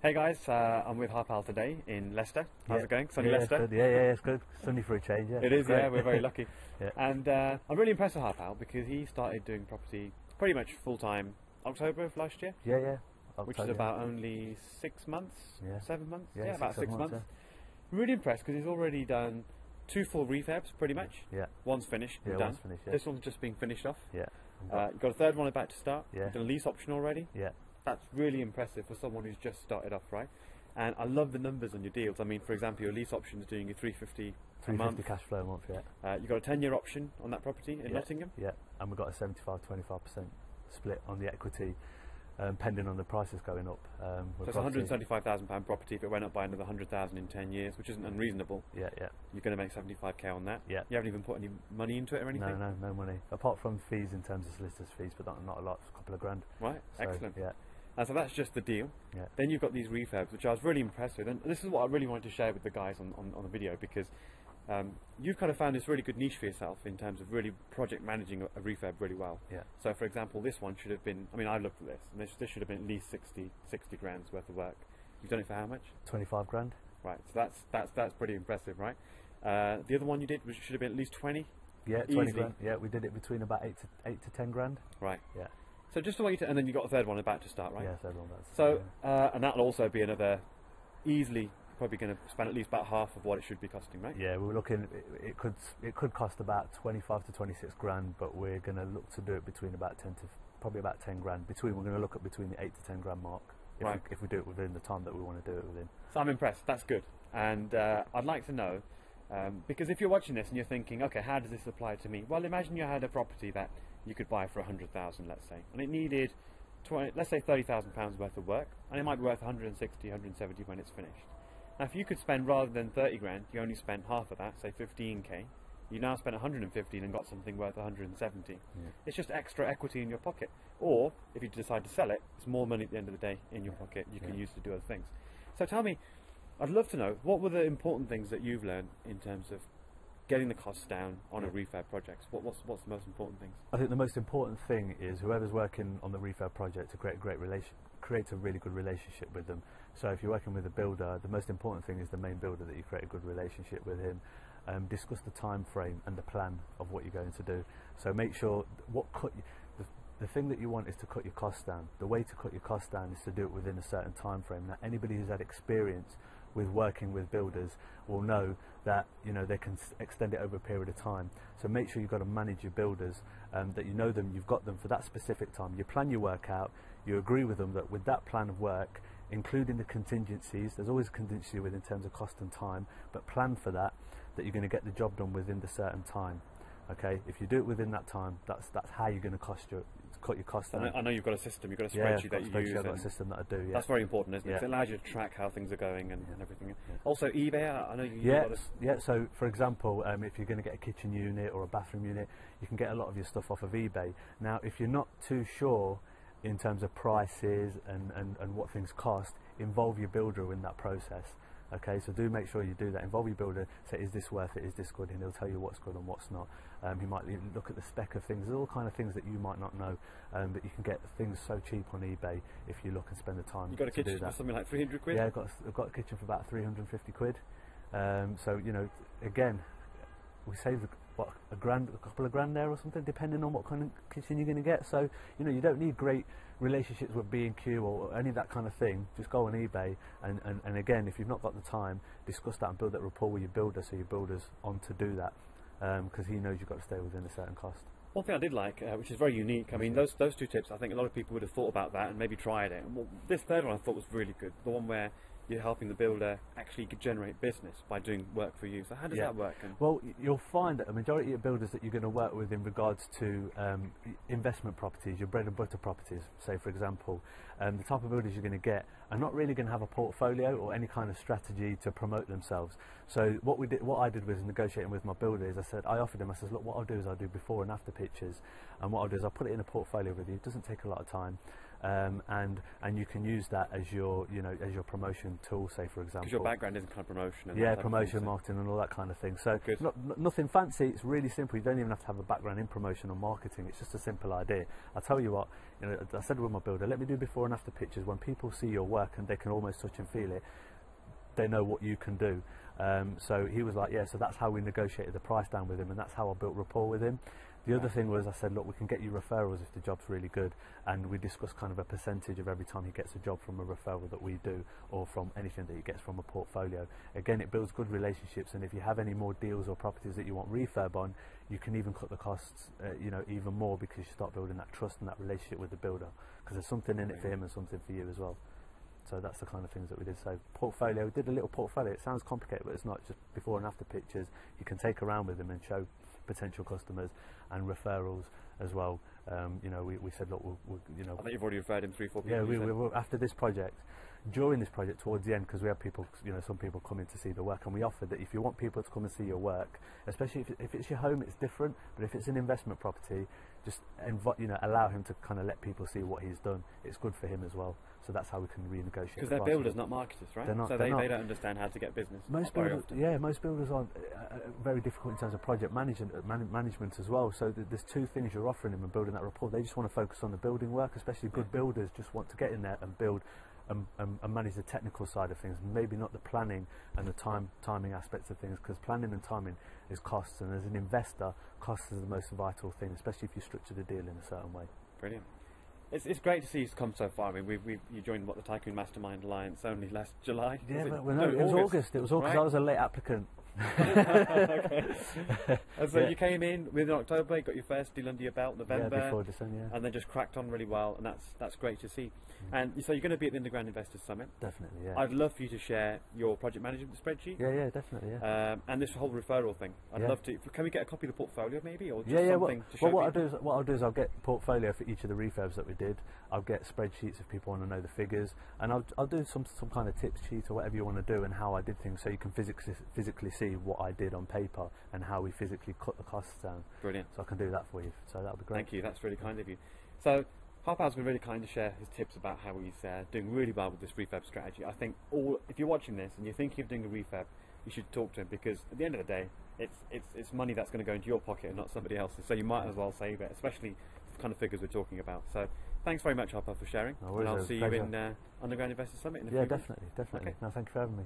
Hey guys, I'm with Harpal today in Leicester. How's it going? Sunny yeah, Leicester? It's good. Yeah, it's good. Sunny for a change, yeah. It is, Great. yeah, we're very lucky. Yeah. And I'm really impressed with Harpal because he started doing property pretty much full-time October of last year, Yeah. which is about only 6 months, Yeah. 7 months? Yeah, about 6 months. yeah. I'm really impressed because he's already done 2 full refurbs pretty much. Yeah. One's finished, Yeah, done. one's finished, yeah. This one's just being finished off. Yeah. You've got a third one about to start. Yeah. You've done a lease option already. Yeah. That's really impressive for someone who's just started off, right? And I love the numbers on your deals. I mean, for example, your lease option is doing you 350 a month. 350 cash flow a month, yeah. You've got a 10-year option on that property in Nottingham. Yeah, and we've got a 75-25% split on the equity, pending on the prices going up. So it's a £175,000 property. If it went up by another 100,000 in 10 years, which isn't unreasonable, Yeah. you're going to make 75k on that. Yeah. You haven't even put any money into it or anything? No money. Apart from fees in terms of solicitors' fees, but not a lot, a couple of grand. Right, So, excellent. Yeah. And so that's just the deal. Yeah. Then you've got these refurbs, which I was really impressed with. And this is what I really wanted to share with the guys on the video, because you've kind of found this really good niche for yourself in terms of really project managing a refurb really well. Yeah. So for example, this one should have been, I mean, I looked at this, and this should have been at least 60 grand's worth of work. You've done it for how much? 25 grand. Right, so that's pretty impressive, right? The other one you did should have been at least 20? Yeah, 20 Easy. grand. Yeah, we did it between about 8 to 10 grand. Right. Yeah. So just the way and then you got a third one about to start, right? Yeah, third one. That's, So, and that'll also be another, easily, probably going to spend at least about half of what it should be costing, right? Yeah, we were looking. It could cost about 25 to 26 grand, but we're going to look to do it between about 10 to probably about 10 grand. We're going to look at between the 8 to 10 grand mark. Right. If we do it within the time that we want to do it within. So I'm impressed. That's good. And I'd like to know, because if you're watching this and you're thinking, okay, how does this apply to me? Well, imagine you had a property that you could buy for 100,000, let's say, and it needed, let's say, £30,000 worth of work, and it might be worth 160, 170 when it's finished. Now, if you could spend, rather than 30 grand, you only spent half of that, say 15k, you now spent 115 and got something worth 170. Yeah. It's just extra equity in your pocket. Or, if you decide to sell it, it's more money at the end of the day in your pocket you can use to do other things. So tell me, I'd love to know, what were the important things that you've learned in terms of getting the costs down on a refurb project? What's the most important things? I think the most important thing is whoever's working on the refurb project to create a really good relationship with them. So if you're working with a builder, the most important thing is the main builder, that you create a good relationship with him. Discuss the time frame and the plan of what you're going to do. So make sure the thing that you want is to cut your costs down. The way to cut your costs down is to do it within a certain time frame. Now, anybody who's had experience with working with builders will know that they can extend it over a period of time. So make sure you've got to manage your builders, that you know them, you've got them for that specific time. You plan your work out, you agree with them that with that plan of work, including the contingencies, there's always a contingency in terms of cost and time, but plan for that you're going to get the job done within the certain time. Okay, if you do it within that time, that's how you're going to cut your costs down. I know you've got a system, you've got a spreadsheet that you use. I've got a system that I do. Yeah. That's very important, isn't it? Yeah. 'Cause it allows you to track how things are going and everything. Yeah. Also, eBay. I know you use a lot of. Yeah. So, for example, if you're going to get a kitchen unit or a bathroom unit, you can get a lot of your stuff off of eBay. Now, if you're not too sure in terms of prices and what things cost, involve your builder in that process. Okay, so do make sure you do that. Involve your builder. Say, is this worth it? Is this good? And he'll tell you what's good and what's not. He might look at the spec of things. There's all kind of things that you might not know, but you can get things so cheap on eBay if you look and spend the time. You got a kitchen for something like 300 quid? Yeah, I've got a kitchen for about 350 quid. So again, we saved a couple of grand there or something, depending on what kind of kitchen you're going to get. So you don't need great relationships with B&Q or any of that kind of thing. Just go on eBay and again, if you've not got the time, discuss that and build that rapport with your builder, so your builder's on to do that, because he knows you've got to stay within a certain cost. One thing I did like, which is very unique, I mean, those two tips, I think a lot of people would have thought about that and maybe tried it. Well, this third one I thought was really good, the one where you're helping the builder actually generate business by doing work for you. So how does that work? Well, you'll find that a majority of builders that you're going to work with in regards to investment properties, your bread and butter properties, say for example, the type of builders you're going to get are not really going to have a portfolio or any kind of strategy to promote themselves. So what I did was negotiating with my builders. I offered them, I said, look, what I'll do is I'll do before and after pictures, and what I'll do is I'll put it in a portfolio with you. It doesn't take a lot of time. and you can use that as your as your promotion tool, say for example. Because your background isn't kind of promotion. And yeah, promotion, marketing, and all that kind of thing. So nothing fancy. It's really simple. You don't even have to have a background in promotion or marketing. It's just a simple idea. I'll tell you what. I said with my builder, let me do before and after pictures. When people see your work and they can almost touch and feel it, they know what you can do. So he was like, yeah. So that's how we negotiated the price down with him, and that's how I built rapport with him. The other thing was I said, look, we can get you referrals if the job's really good, and we discussed kind of a percentage of every time he gets a job from a referral that we do, or from anything that he gets from a portfolio. Again, it builds good relationships, and if you have any more deals or properties that you want refurb on, you can even cut the costs, even more, because you start building that trust and that relationship with the builder, because there's something in it for him and something for you as well. So that's the kind of things that we did. So portfolio, we did a little portfolio. It sounds complicated, but it's not. Just before and after pictures you can take around with them and show potential customers, and referrals as well. We said, look, I think you've already referred him 3-4 people. Yeah, we were after this project. During this project, towards the end, because we had people, some people coming to see the work, and we offered that if you want people to come and see your work, especially if it's your home, it's different. But if it's an investment property, just allow him to kind of let people see what he's done. It's good for him as well. So that's how we can renegotiate. Because they're builders, not marketers, right? They're not, so they don't understand how to get business. Most builders are very difficult in terms of project management as well. So there's two things you're offering them and building that rapport. They just want to focus on the building work, especially good builders just want to get in there and build and manage the technical side of things, maybe not the planning and the timing aspects of things, because planning and timing is costs, and as an investor, costs is the most vital thing, especially if you structure the deal in a certain way. Brilliant. It's great to see you come so far. I mean, you joined the Tycoon Mastermind Alliance only last July. Yeah, it was August. It was August. Right? I was a late applicant. Okay. And so you came in within October, got your first deal under your belt, November, before December, and then just cracked on really well, and that's great to see. And so you're going to be at the Underground Investors Summit. Definitely, yeah. I'd love for you to share your project management spreadsheet. Yeah, definitely, yeah. And this whole referral thing. I'd love to. Can we get a copy of the portfolio, maybe, or just something to show what I'll do is I'll get portfolio for each of the refurbs that we did. I'll get spreadsheets if people want to know the figures, and I'll do some kind of tips sheet or whatever you want to do, and how I did things, so you can physically see what I did on paper and how we physically cut the costs down. Brilliant. So I can do that for you. So that'll be great. Thank you. That's really kind of you. So Harpal's been really kind to share his tips about how he's doing really well with this refurb strategy. I think if you're watching this and you're thinking of doing a refurb, you should talk to him, because at the end of the day, it's money that's going to go into your pocket and not somebody else's. So you might as well save it, especially the kind of figures we're talking about. So thanks very much, Harpal, for sharing. No worries, and I'll see you in Underground Investors Summit in a few weeks. Definitely. Okay. No, thank you for having me.